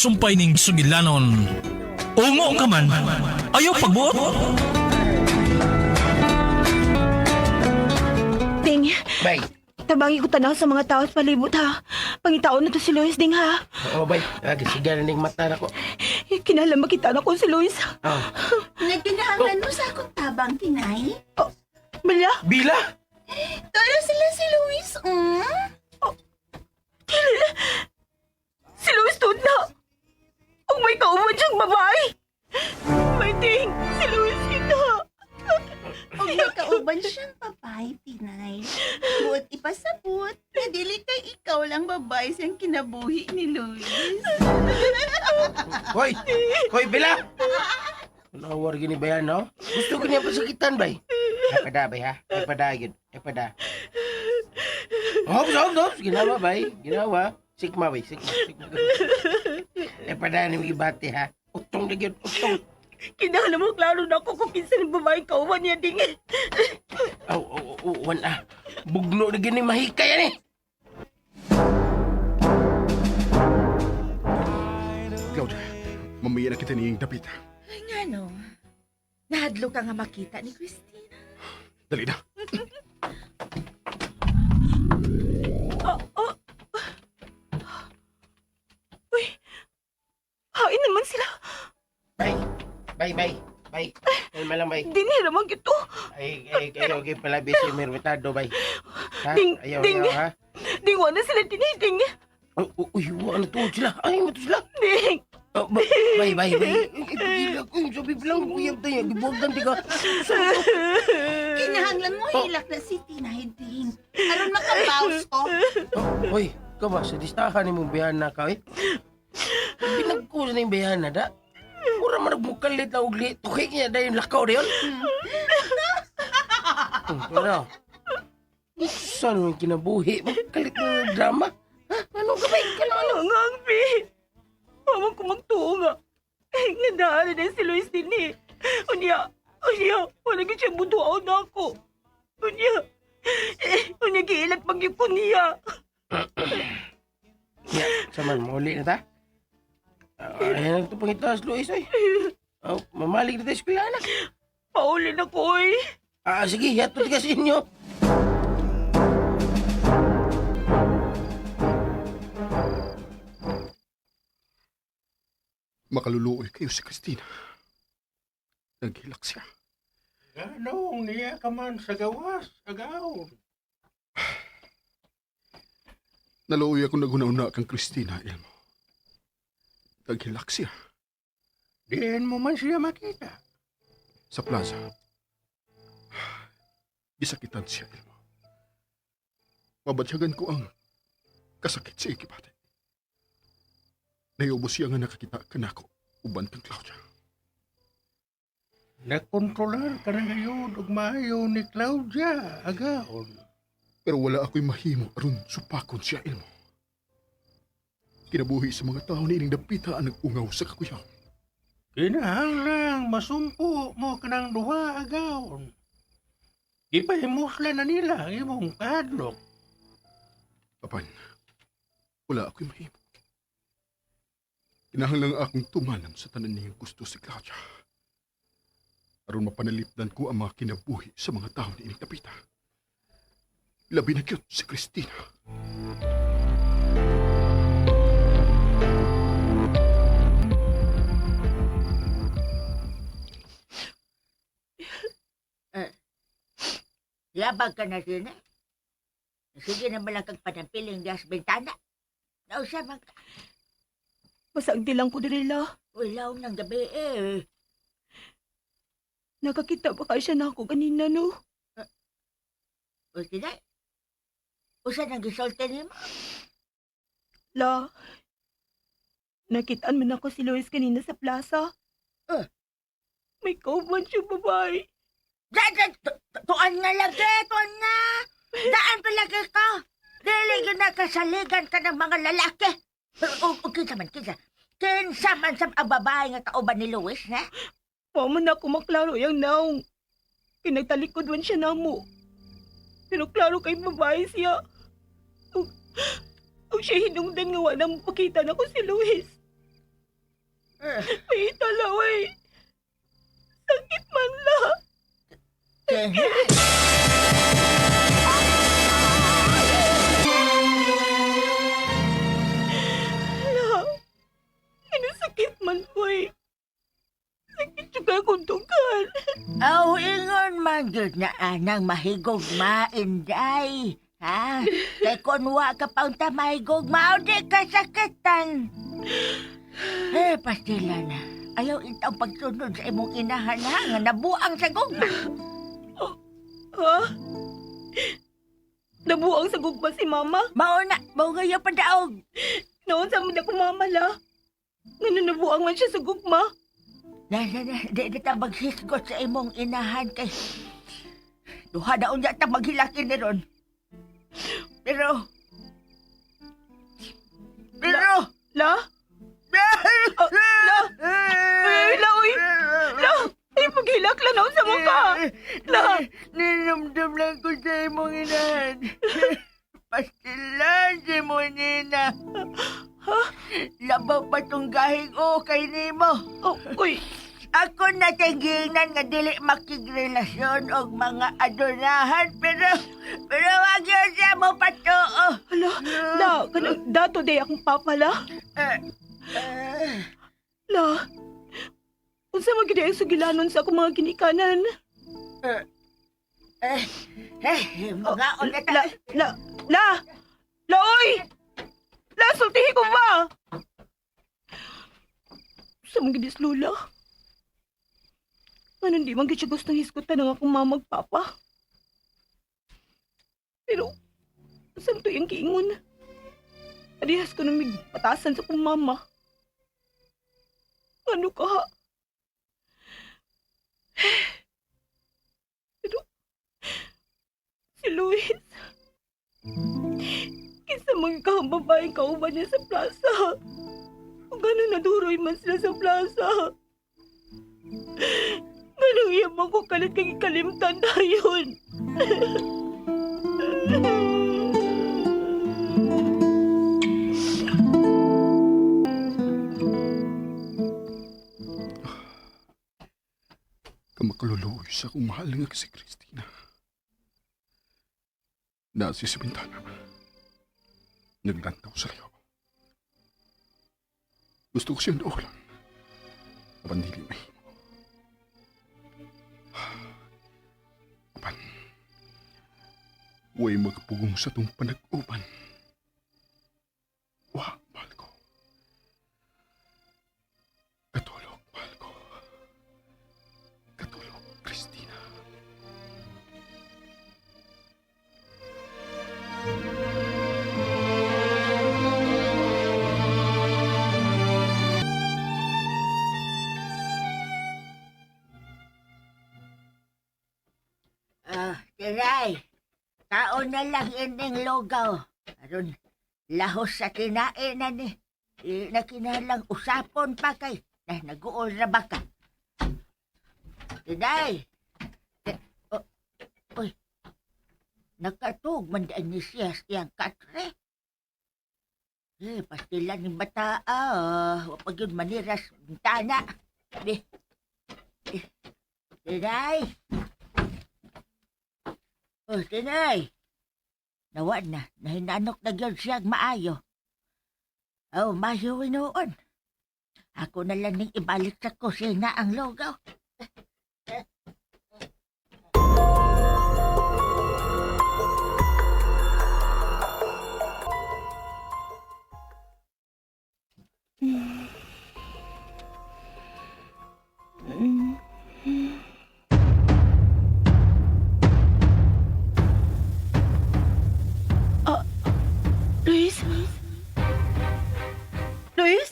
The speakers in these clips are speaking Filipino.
sumpay ning sugilanon. Ungo ka man. Ayaw pagbuot. Ding, Bay. tabangi ko tanaw sa mga tao sa palibot ha. Pangitaon na to si Luis, Ding ha. Oo, bay. Gisigan na ning mata na ko. Kinala makita na ko si Luis. Oh. Nagkinahangan mo sa akong tabang, Tinay? Bala, Bila! Tara sila si Luis, si Luis doon na. Kung may kauban siyang babae. May Ding, si Luis kita. Kung may kauban siyang babae, Tinay. Buot ipasabot, na dili kay ikaw lang babae siyang kinabuhi ni Luis. Hoy! Hoy, Bila! Nawar gini ba yan, no? Gusto ko niya pasakitan, bay. Epada, bay, ha? Epada, yun. Epada. Hops. Ginawa, bay. Ginawa. Sikma, bay. Sikma. Epada ni Migibati, ha? Utong na yun. Utong. Kinala mo klaro na ako kung kinsa ng babae kauban niya, Ding. Wan, Bugno na gini mahika yan, eh. Claudia, mamaya na kita niyang dapit. Nga no, nahadlo ka nga makita ni Christina. Dali na. Uy, hain naman sila. Bay. Kalma lang, bay. Dini naman ito. Ayaw, pala busy mermitado, bay. Ha? Ding, Ayaw, ding. ha? Ding, wala sila diniding. Uy, ano to sila? Ay, mato sila. Ding. Bay. Ipagila ko yung sabi bilang uyab tayo. Gibugan di ka. Kinahanglan mo hilak na si Tinay din. Aron makabaws ko. Hoy, ka ba? Sa distahan ni mong biyana ka, eh? Pinagkusa na yung biyana, da? Mura maragmukalit na ugli. Tukik niya dahil yung lakaw na yun. Ano? Saan mo yung kinabuhi? Magkalit na drama? Ha? Anong gabay? Kalma. Ang angbi. Mama ko magtuo nga. Nga daan na si Luis din eh. Unya, wala ka siya butuaw na ako. Unya, giilat pag-ipon niya. Ya, saman mo ulit na ta? Ayan ito pangitas, Luis, ay. Mamalig na tayo sa kuya, anak. Paulin ako eh. Sige, yato ka sa inyo. Makaluluoy kayo si Christina. Naghilak siya. Ganong niya ka man sa gawas, agaw. Naluoy ako nagunauna kang Christina, Elmo. Naghilak siya Diin mo man siya makita. sa plaza. Gisakitan siya, Elmo. Mabatsyagan ko ang kasakit sa ikibate. Nayubos siya nga nakakita ka na ako, uban kang Claudia. Nagkontrolar ka na ngayon ug maayo ni Claudia, agaon. Pero wala ako'y mahimo aron supakon siya, Elmo. Kinabuhi sa mga tao na ining dapita ang nag-ungaw sa kakuyaw. Kinahanglang masumpo mo ka ng duha, agaon. Ipahimusla na nila ang imong kahadlok. Papan, wala ako'y mahimo. Kinahanglang akong tumanam sa tanan niyang gusto si Claudia. Aron mapanalipdan ko ang mga kinabuhi sa mga tao na ining dapita. Labi na cute si Christina. Labag ka na din eh. Sige naman lang kang panampiling diya sa bintana. Nausaban ka. Masagdi lang ko dirila. Ulaw ng gabi eh. Nakakita ba siya na ako kanina, no? O tinay. Usa nang gisulti niyo mo. La, nakitaan man ako si Luis kanina sa plaza. May kauban siya babae. Tuan nga lagi, tuan nga. Daan pa lagi ka. Dili yun nakasaligan ka ng mga lalaki. O kinsa man. Kinsa man sa ang babae nga kauban ni Luis, ha? Paman ako maklaro yung naong. Pinagtalikod man siya na mo. Pero klaro kay babae siya. O siya hinungdan nga wala mo pakita na ko si Luis. May italaway. Sakit man la. Tinay. La. Sakit man ko'y. Sakit juga akong tugan. Aw, ingon man yun na anang mahigog mainday. Ha? Kay kung wa ka pa unta mahigog mao di ka sakitan. Pastila na. Ayaw itang pagsunod sa imong inahan ha, nga nabuang sa gugma. Ha? Nabuang sa gugma si mama? Mao ngayon pa daog. Noon sa mga mama la. Nga nabuang man siya sa gugma. Di ta magsisgot sa imong inahan kay duha na unya ta maghilaki ni ron. Pero La? La, uy! La! Ay, maghilak lang ako sa mukha! La! Ninamdam lang ko sa imong inahan. Pastilan si mo, Nina. Ha? Labaw pa tong gahig o kay Nimo. Oh, uy! Ako na tinginan nga dili makigrelasyon og mga adonahan pero wag yun siya mo patuo. Hala, la, kanang dato day akong papa, la? La, unsa magiging ang sugilanon sa akong mga ginikanan? Mga ulit. La, uy! La, sultihi ko ba? Sa mga gidis, Lula? Ano, di man siya gustong hiskutan ng akong mamagpapa? Pero, saan to yung kiingon? Parehas ko nang patasan sa akong mama. Ano ka? Pero, si Luis, kinsa mga kahang babaeng kauban niya sa plaza. Kung gano'n naduroy man sila sa plaza. Ganong iya mo ko kalit kang ikalimtan dayon. Kamakaluluoy sa akong mahal nga si Christina. Nasi sa bintana. Naglantaw sa liyaw. Gusto ko siyang daulan. Napandili may himo. Apan, huwag magpugong sa tong panag-uban. Mahal ko. Katulog, mahal ko. Katulog, Christina. Tiray, taon na lang ining lugaw. Aron, lahos sa kinain na ni. Nakinalang usapon pa kay. Nag-uol na ba ka? Tiray! Uy, nakatug man daan ni siyas iyang katre. Pastilan ng bata, wapag yun maniras bintana. Tiray! Tinay! Nawad na, nahinanok na yun siyang maayo. Mayo noon. Ako na lang ning ibalik sa kusina ang lugaw. Luis? Luis?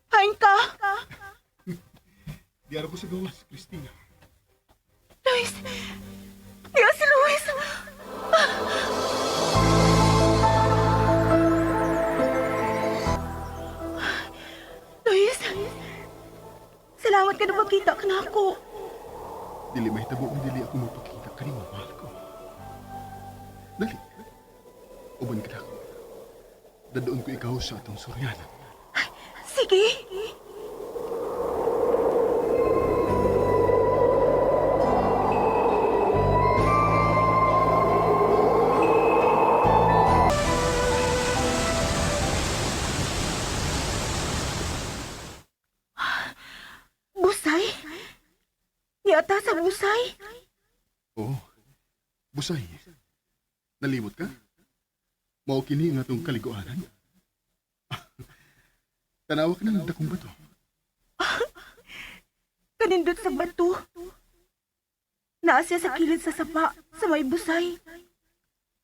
Kain ka? Di araw ko sa gawas, Christina. Luis? Diya si Luis? Luis? Salamat ka na magkita ka na ako. Dili may tabo nga dili ako mapakita kanimo, mahal ko. Dali. Uban ka na ako. Dadoon ko ikaw sa atong suryanan. Sige. Busay? Yata sa busay? Oo. Busay. Nalimot ka? Mao kini nga tong kaliguanan. Tanawa ka ng dakong bato. Kanindot sa bato. Naasya sa kilid sa sapa sa may busay.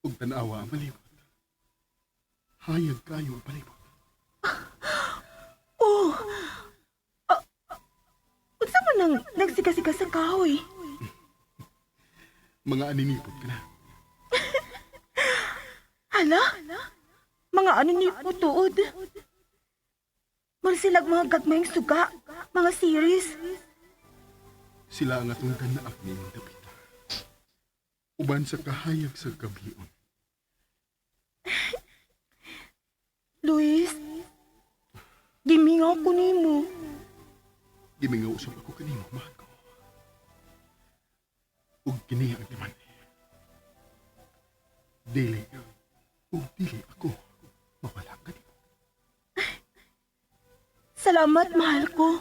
Ug tanawa ang palibot. Hayag kayo ang palibot. Oh! Unsa man nang nagsigasika sa kahoy? Mga aninipot ka na. Hala? Mga ano ni putuod? Marsilag mga gagmayng suga, mga series. Sila ang atong kanaak ni Inang Tapita. Uban sa kahayag sa gabion. Luis, gimingaw ko nimo. Gimingaw usap ako kanimo, mahal ko. Ug kini ang timan. Dili. Ug dili ako. Mawala ka nimo. Salamat, mahal ko.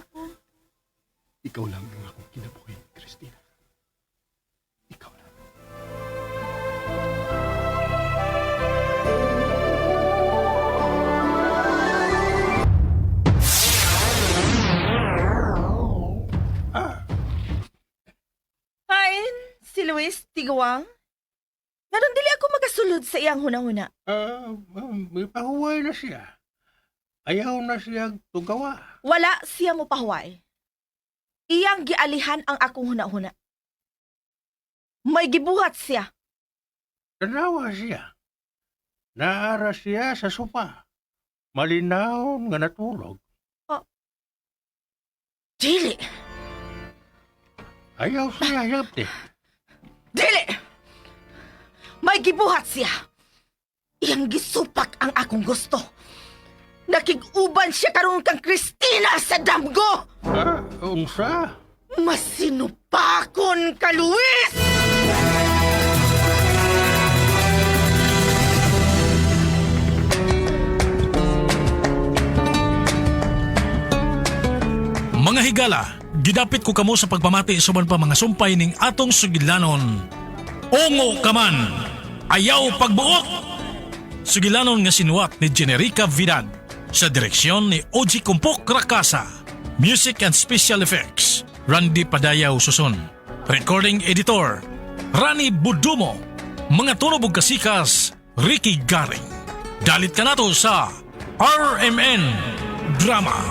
Ikaw lang ang akong kinabuhi, Christina. Ikaw lang. Hi, si Luis Tiguang. Naroon dili ako magasulod sa iyang hunahuna. May pahuway na siya. Ayaw na siya tugawa. Wala siya mo pahuway. Iyang gialihan ang akong hunahuna. May gibuhat siya. Tanawa siya. Naara siya sa sopa. Malinaw nga natulog. Dili! Ayaw siya yapte. Dili! May gibuhat siya. Iyang gisupak ang akong gusto. Nakig-uban siya karon kang Christina sa damgo! Unsa? Masinupakon ka, Luis! Mga higala, gidapit ko kamo sa pagpamati suman pa mga sumpay ning atong sugilanon. Ungo ka man, ayaw pagbuot. Sugilanon nga sinuwat ni Generica Vidal, sa direksyon ni Oji Kumpok Rakasa. Music and Special Effects, Randy Padayaw Suson. Recording Editor, Rani Budumo. Mga tunog ug kasikas, Ricky Garing. Dalit ka nato sa RMN Drama.